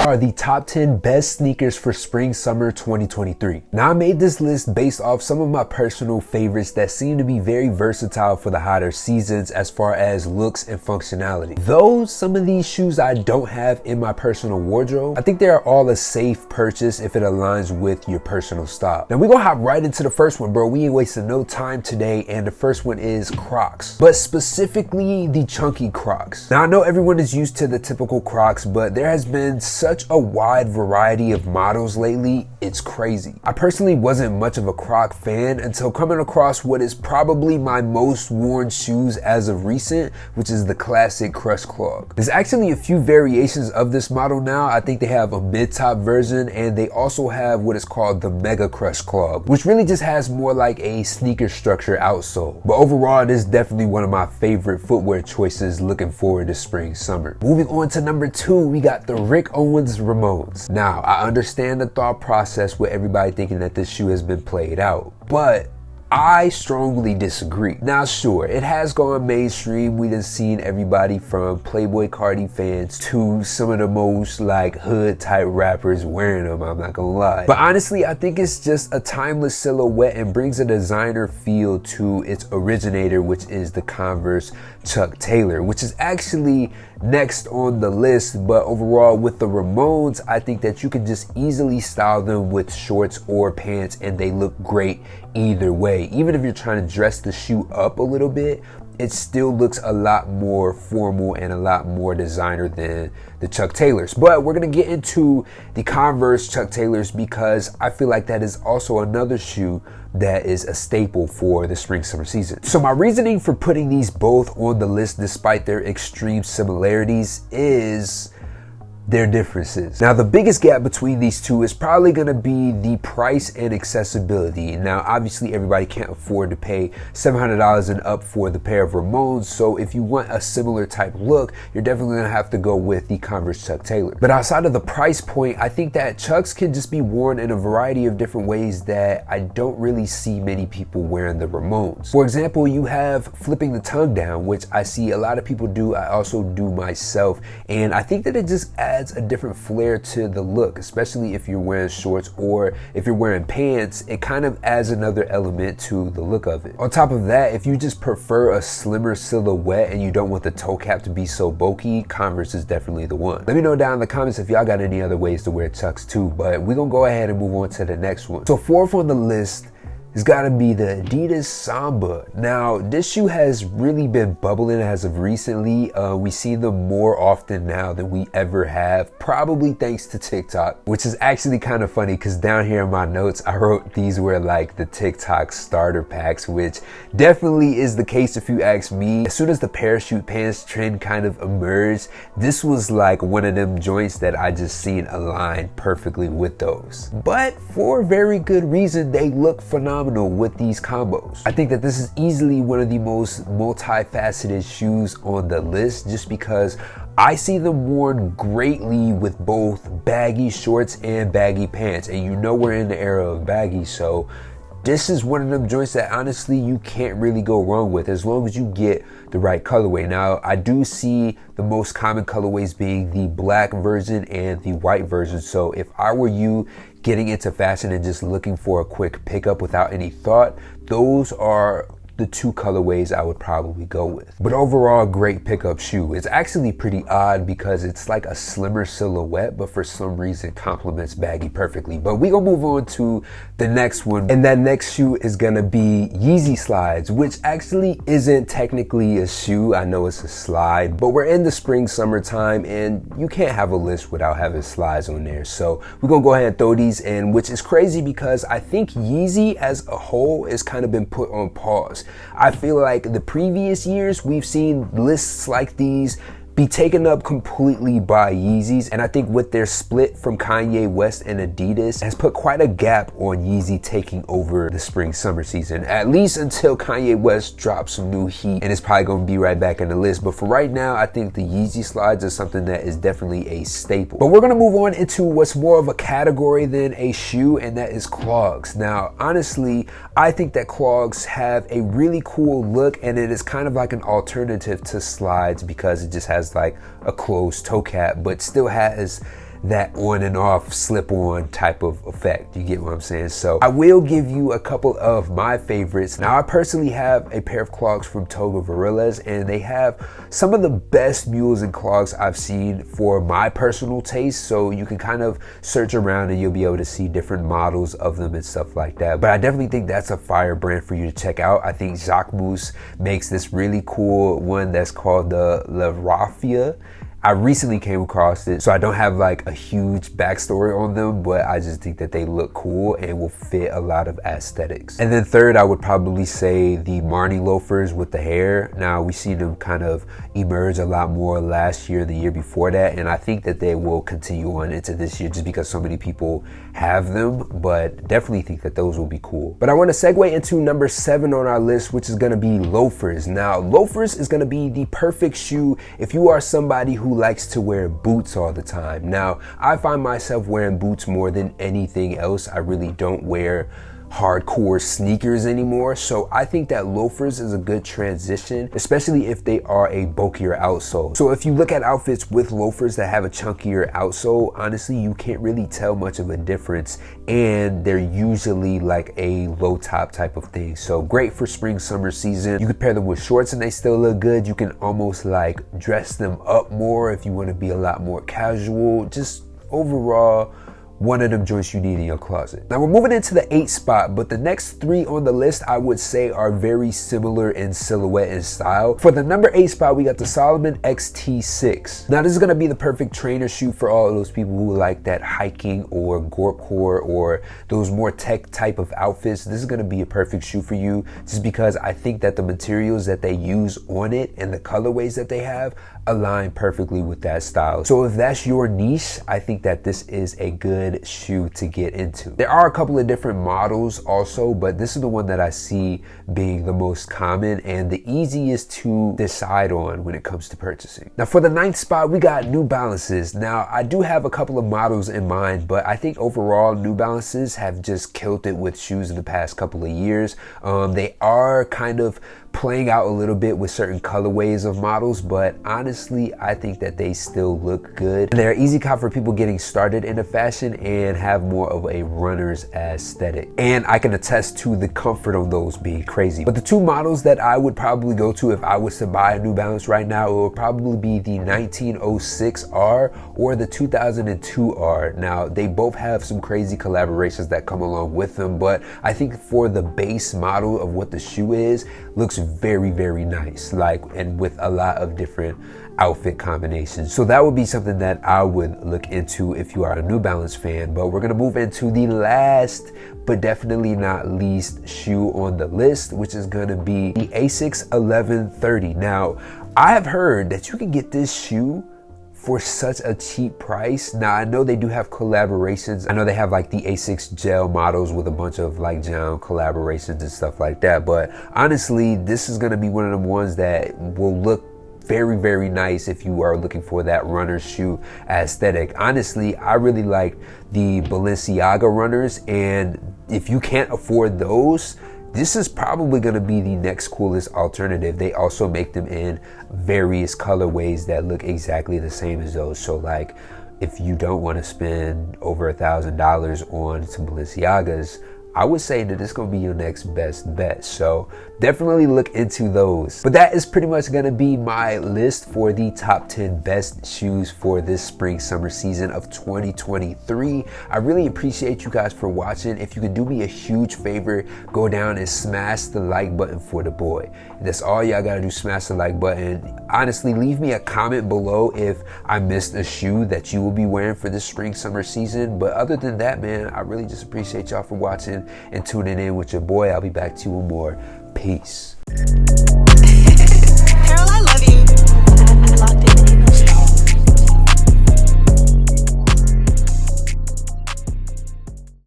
are the top 10 best sneakers for spring summer 2023. Now I made this list based off some of my personal favorites that seem to be very versatile for the hotter seasons as far as looks and functionality. Though some of these shoes I don't have in my personal wardrobe, I think they are all a safe purchase if it aligns with your personal style. Now we're gonna hop right into the first one, bro. We ain't wasting no time today, and the first one is Crocs, but specifically the chunky Crocs. Now I know everyone is used to the typical Crocs, but there has been such a wide variety of models lately, it's crazy. I personally wasn't much of a Croc fan until coming across what is probably my most worn shoes as of recent, which is the classic Crush Clog. There's actually a few variations of this model now. I think they have a mid-top version, and they also have what is called the Mega Crush Clog, which really just has more like a sneaker structure outsole. But overall, it is definitely one of my favorite footwear choices looking forward to spring summer. Moving on to number 2, we got the Rick Owens Ramones. Now, I understand the thought process with everybody thinking that this shoe has been played out, but I strongly disagree. Now sure, it has gone mainstream. We done seen everybody from Playboy Cardi fans to some of the most like hood type rappers wearing them, I'm not gonna lie. But honestly, I think it's just a timeless silhouette and brings a designer feel to its originator, which is the Converse Chuck Taylor, which is actually next on the list. But overall with the Ramones, I think that you can just easily style them with shorts or pants and they look great either way. Even if you're trying to dress the shoe up a little bit, it still looks a lot more formal and a lot more designer than the Chuck Taylors. But we're gonna get into the Converse Chuck Taylors because I feel like that is also another shoe that is a staple for the spring summer season. So my reasoning for putting these both on the list despite their extreme similarities is their differences. Now the biggest gap between these two is probably going to be the price and accessibility. Now obviously everybody can't afford to pay $700 and up for the pair of Ramones, so if you want a similar type look, you're definitely going to have to go with the Converse Chuck Taylor. But outside of the price point, I think that Chucks can just be worn in a variety of different ways that I don't really see many people wearing the Ramones. For example, you have flipping the tongue down, which I see a lot of people do. I also do myself, and I think that it just adds a different flair to the look, especially if you're wearing shorts or if you're wearing pants. It kind of adds another element to the look of it. On top of that, if you just prefer a slimmer silhouette and you don't want the toe cap to be so bulky, Converse is definitely the one. Let me know down in the comments if y'all got any other ways to wear Chucks too, but we're gonna go ahead and move on to the next one. So fourth on the list, it's gotta be the Adidas Samba. Now, this shoe has really been bubbling as of recently. We see them more often now than we ever have, probably thanks to TikTok, which is actually kind of funny because down here in my notes, I wrote these were like the TikTok starter packs, which definitely is the case if you ask me. As soon as the parachute pants trend kind of emerged, this was like one of them joints that I just seen align perfectly with those. But for very good reason, they look phenomenal with these combos. I think that this is easily one of the most multifaceted shoes on the list just because I see them worn greatly with both baggy shorts and baggy pants, and you know we're in the era of baggy, so this is one of them joints that honestly you can't really go wrong with as long as you get the right colorway. Now I do see the most common colorways being the black version and the white version, so if I were you getting into fashion and just looking for a quick pickup without any thought, those are the two colorways I would probably go with. But overall, great pickup shoe. It's actually pretty odd because it's like a slimmer silhouette, but for some reason complements baggy perfectly. But we gonna move on to the next one, and that next shoe is gonna be Yeezy Slides, which actually isn't technically a shoe. I know it's a slide, but we're in the spring summertime and you can't have a list without having slides on there. So we're gonna go ahead and throw these in, which is crazy because I think Yeezy as a whole has kind of been put on pause. I feel like the previous years we've seen lists like these be taken up completely by Yeezys, and I think with their split from Kanye West and Adidas has put quite a gap on Yeezy taking over the spring summer season, at least until Kanye West drops some new heat, and it's probably gonna be right back in the list. But for right now, I think the Yeezy Slides is something that is definitely a staple. But we're gonna move on into what's more of a category than a shoe, and that is clogs. Now honestly, I think that clogs have a really cool look, and it is kind of like an alternative to slides because it just has like a closed toe cap but still has that on and off slip on type of effect. You get what I'm saying? So I will give you a couple of my favorites. Now I personally have a pair of clogs from Toga Varillas, and they have some of the best mules and clogs I've seen for my personal taste. So you can kind of search around and you'll be able to see different models of them and stuff like that. But I definitely think that's a fire brand for you to check out. I think Jacques Mousse makes this really cool one that's called the La Raffia. I recently came across it, so I don't have like a huge backstory on them, but I just think that they look cool and will fit a lot of aesthetics. And then third, I would probably say the Marni loafers with the hair. Now we see them kind of emerge a lot more last year, the year before that, and I think that they will continue on into this year just because so many people have them, but definitely think that those will be cool. But I want to segue into number 7 on our list, which is going to be loafers. Now loafers is going to be the perfect shoe if you are somebody who likes to wear boots all the time. Now, I find myself wearing boots more than anything else. I really don't wear hardcore sneakers anymore, so I think that loafers is a good transition, especially if they are a bulkier outsole. So if you look at outfits with loafers that have a chunkier outsole, honestly you can't really tell much of a difference, and they're usually like a low top type of thing. So great for spring summer season. You can pair them with shorts and they still look good. You can almost like dress them up more if you want to be a lot more casual. Just overall, one of them joints you need in your closet. Now we're moving into the 8 spot, but the next 3 on the list I would say are very similar in silhouette and style. For the number 8 spot, we got the Salomon XT6. Now this is gonna be the perfect trainer shoe for all of those people who like that hiking or gorpcore or those more tech type of outfits. This is gonna be a perfect shoe for you just because I think that the materials that they use on it and the colorways that they have align perfectly with that style. So if that's your niche, I think that this is a good shoe to get into. There are a couple of different models also, but this is the one that I see being the most common and the easiest to decide on when it comes to purchasing. Now for the 9th spot, we got New Balances. Now I do have a couple of models in mind, but I think overall New Balances have just killed it with shoes in the past couple of years. They are kind of playing out a little bit with certain colorways of models, but honestly I think that they still look good. They're easy cop for people getting started into fashion and have more of a runner's aesthetic, and I can attest to the comfort of those being crazy. But the 2 models that I would probably go to if I was to buy a New Balance right now, it would probably be the 1906R or the 2002R. Now they both have some crazy collaborations that come along with them, but I think for the base model of what the shoe is, looks very, very nice, like, and with a lot of different outfit combinations. So that would be something that I would look into if you are a New Balance fan. But we're gonna move into the last but definitely not least shoe on the list, which is gonna be the Asics 1130. Now I have heard that you can get this shoe for such a cheap price. Now I know they do have collaborations. I know they have like the Asics gel models with a bunch of like gel collaborations and stuff like that, but honestly this is gonna be one of the ones that will look very, very nice if you are looking for that runner shoe aesthetic. Honestly, I really like the Balenciaga runners, and if you can't afford those, this is probably going to be the next coolest alternative. They also make them in various colorways that look exactly the same as those. So like if you don't want to spend over $1,000 on some Balenciagas, I would say that it's gonna be your next best bet. So definitely look into those. But that is pretty much gonna be my list for the top 10 best shoes for this spring summer season of 2023. I really appreciate you guys for watching. If you could do me a huge favor, go down and smash the like button for the boy. That's all y'all gotta do, smash the like button. Honestly, leave me a comment below if I missed a shoe that you will be wearing for this spring summer season. But other than that, man, I really just appreciate y'all for watching and tuning in with your boy. I'll be back to you with more. Peace.